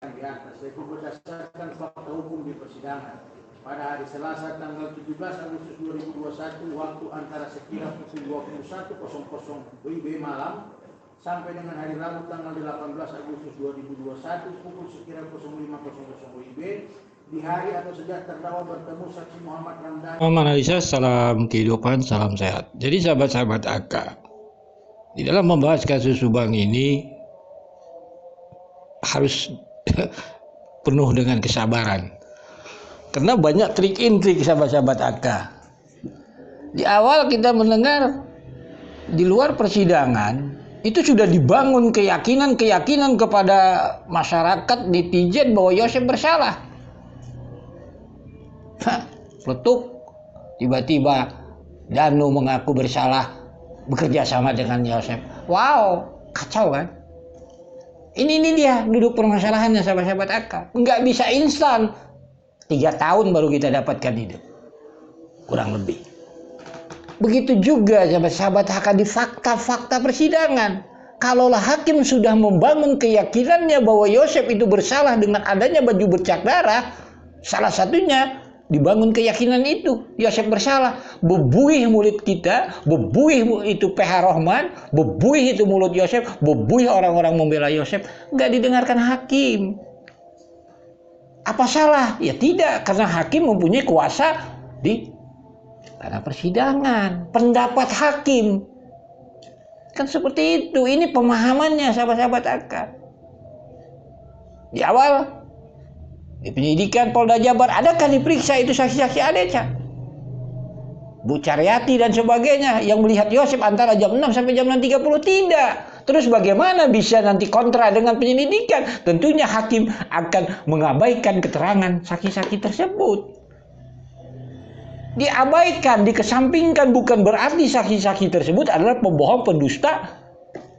di atas, yaitu berdasarkan fakta hukum di persidangan. Pada hari Selasa tanggal 17 Agustus 2021 waktu antara sekira pukul 21.00 WIB malam sampai dengan hari Rabu tanggal 18 Agustus 2021 pukul sekira 05.00 WIB di hari atau sejak terdakwa bertemu saksi Muhammad Ramdhani. Analisa salam kehidupan, salam sehat. Jadi sahabat-sahabat AK, di dalam membahas kasus Subang ini harus penuh dengan kesabaran. Karena banyak trik intrik sahabat-sahabat AK. Di awal kita mendengar di luar persidangan itu sudah dibangun keyakinan kepada masyarakat netizen bahwa Yosef bersalah. Peletuk, tiba-tiba Danu mengaku bersalah bekerja sama dengan Yosef. Wow, kacau kan? Ini dia duduk permasalahannya sahabat-sahabat AK. Nggak bisa instan. 3 tahun baru kita dapatkan itu. Kurang lebih. Begitu juga sahabat-sahabat AK di fakta-fakta persidangan. Kalaulah hakim sudah membangun keyakinannya bahwa Yosef itu bersalah dengan adanya baju bercak darah, salah satunya dibangun keyakinan itu, Yosef bersalah. Bebuih mulut kita, bebuih itu PH Rohman, bebuih itu mulut Yosef, bebuih orang-orang membela Yosef, nggak didengarkan hakim. Apa salah? Ya tidak, karena hakim mempunyai kuasa di tanah persidangan. Pendapat hakim kan seperti itu. Ini pemahamannya sahabat-sahabat AK. Di awal di penyidikan Polda Jabar, adakah diperiksa itu saksi-saksi Adeca? Bu Caryati dan sebagainya yang melihat Yosef antara jam 6 sampai jam 6.30? Tidak. Terus bagaimana bisa nanti kontra dengan penyelidikan? Tentunya hakim akan mengabaikan keterangan saksi-saksi tersebut. Diabaikan, dikesampingkan bukan berarti saksi-saksi tersebut adalah pembohong, pendusta.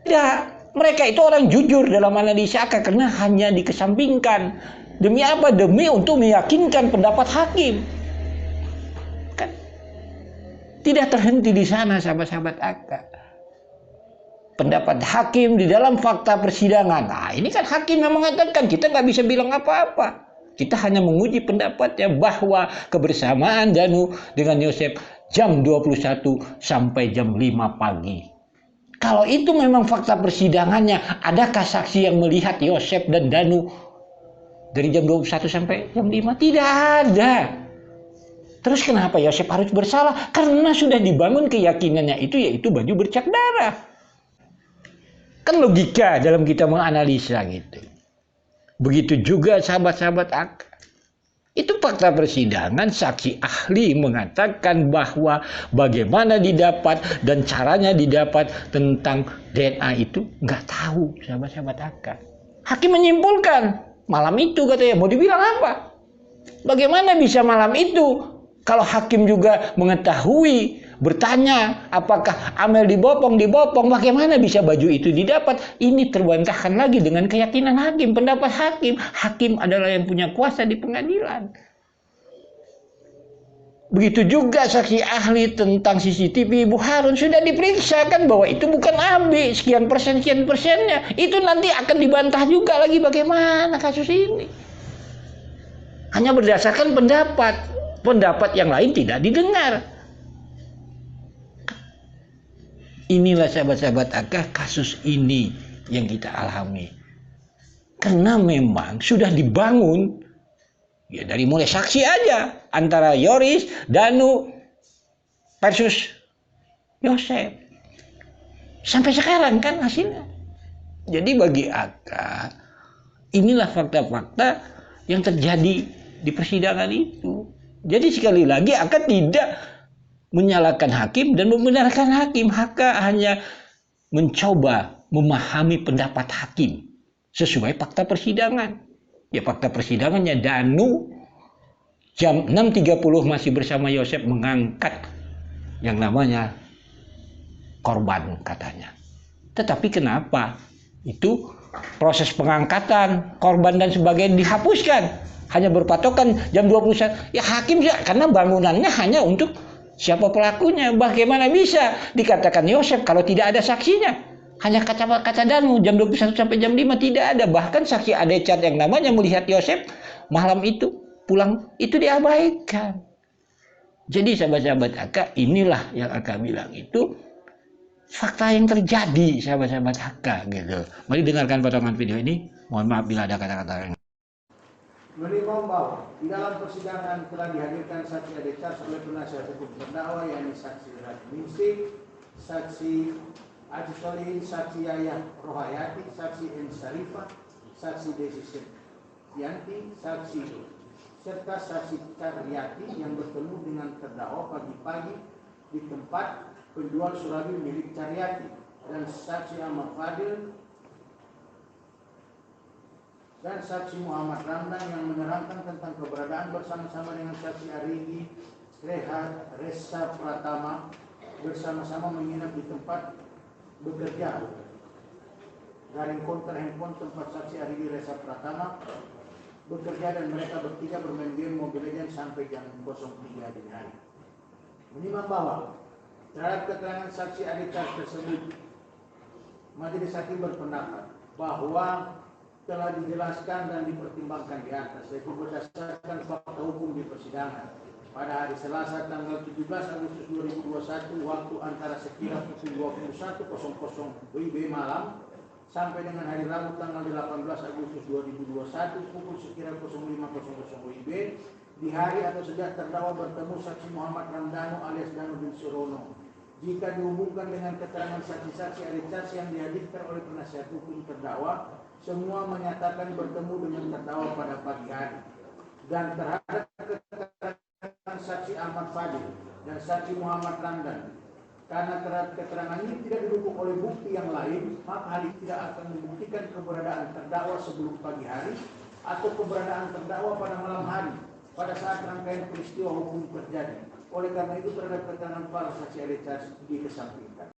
Tidak. Mereka itu orang jujur dalam analisa karena hanya dikesampingkan. Demi apa? Demi untuk meyakinkan pendapat hakim. Kan? Tidak terhenti di sana sahabat-sahabat AK. Pendapat hakim di dalam fakta persidangan. Nah ini kan hakim yang mengatakan, kita nggak bisa bilang apa-apa. Kita hanya menguji pendapatnya bahwa kebersamaan Danu dengan Yosef jam 21 sampai jam 5 pagi. Kalau itu memang fakta persidangannya, adakah saksi yang melihat Yosef dan Danu dari jam 21 sampai jam 5? Tidak ada. Terus kenapa Yosef harus bersalah? Karena sudah dibangun keyakinannya itu, yaitu baju bercak darah. Kan logika dalam kita menganalisa gitu. Begitu juga sahabat-sahabat AK. Itu fakta persidangan, saksi ahli mengatakan bahwa bagaimana didapat dan caranya didapat tentang DNA itu nggak tahu sahabat-sahabat AK. Hakim menyimpulkan malam itu katanya, mau dibilang apa? Bagaimana bisa malam itu? Kalau hakim juga mengetahui, bertanya apakah Amel dibopong, bagaimana bisa baju itu didapat? Ini terbantahkan lagi dengan keyakinan hakim, pendapat hakim. Hakim adalah yang punya kuasa di pengadilan. Begitu juga saksi ahli tentang CCTV Ibu Harun sudah diperiksakan bahwa itu bukan AB, sekian persennya. Itu nanti akan dibantah juga lagi bagaimana kasus ini. Hanya berdasarkan pendapat yang lain tidak didengar. Inilah sahabat-sahabat AK kasus ini yang kita alami. Karena memang sudah dibangun, ya dari mulai saksi aja, antara Yoris, Danu versus Yosef. Sampai sekarang kan hasilnya. Jadi bagi AK, inilah fakta-fakta yang terjadi di persidangan itu. Jadi sekali lagi AK tidak menyalahkan hakim dan membenarkan hakim. AK hanya mencoba memahami pendapat hakim sesuai fakta persidangan. Ya fakta persidangannya Danu jam 6.30 masih bersama Yosef mengangkat yang namanya korban katanya. Tetapi kenapa itu proses pengangkatan korban dan sebagainya dihapuskan? Hanya berpatokan jam 21. Ya hakim ya, karena bangunannya hanya untuk siapa pelakunya. Bagaimana bisa dikatakan Yosef kalau tidak ada saksinya? Hanya kata Danu jam 21 sampai jam 5 tidak ada. Bahkan saksi Adecat yang namanya melihat Yosep malam itu pulang itu diabaikan. Jadi sahabat-sahabat Aka, inilah yang Aka bilang itu fakta yang terjadi sahabat-sahabat Aka gitu. Mari dengarkan potongan video ini. Mohon maaf bila ada kata-kata yang Menimbang bahwa di dalam persidangan telah dihadirkan saksi Adecat oleh penasihat hukum terdakwa yakni saksi Radningsih, saksi Aziz Solihin, saksi Yayah Rohayati, saksi M. Syarifah, saksi Desi Setianti, saksi serta saksi Karyati yang bertemu dengan terdakwa pagi-pagi di tempat penjual surabi milik Karyati, dan saksi Ahmad Fadil dan saksi Muhammad Ramdan yang menerangkan tentang keberadaan bersama-sama dengan saksi Arigi Resa Pratama bersama-sama menginap di tempat bekerja garing konter handphone tempat saksi Arigi Resa Pratama bekerja, dan mereka bertiga bermain game Mobile Legends sampai jam 03 dini hari. Menimbang bahwa terhadap keterangan saksi Adecat tersebut, majelis hakim berpendapat bahwa telah dijelaskan dan dipertimbangkan di atas, yaitu berdasarkan fakta hukum di persidangan pada hari Selasa tanggal 17 Agustus 2021 waktu antara sekira pukul 21.00 WIB malam sampai dengan hari Rabu tanggal 18 Agustus 2021 pukul sekira 05.00 WIB di hari atau sejak terdakwa bertemu saksi Muhammad Ramdano alias Danu bin Surono. Jika dihubungkan dengan keterangan saksi-saksi Adecat yang dihadirkan oleh penasihat hukum terdakwa, semua menyatakan bertemu dengan terdakwa pada pagi hari. Dan terhadap keterangan saksi Ahmad Fadil dan saksi Muhammad Ramdan, karena terhadap keterangan ini tidak didukung oleh bukti yang lain, maka hal ini tidak akan membuktikan keberadaan terdakwa sebelum pagi hari atau keberadaan terdakwa pada malam hari pada saat rangkaian peristiwa hukum terjadi. Oleh karena itu terhadap keterangan para saksi Adecat dikesampingkan.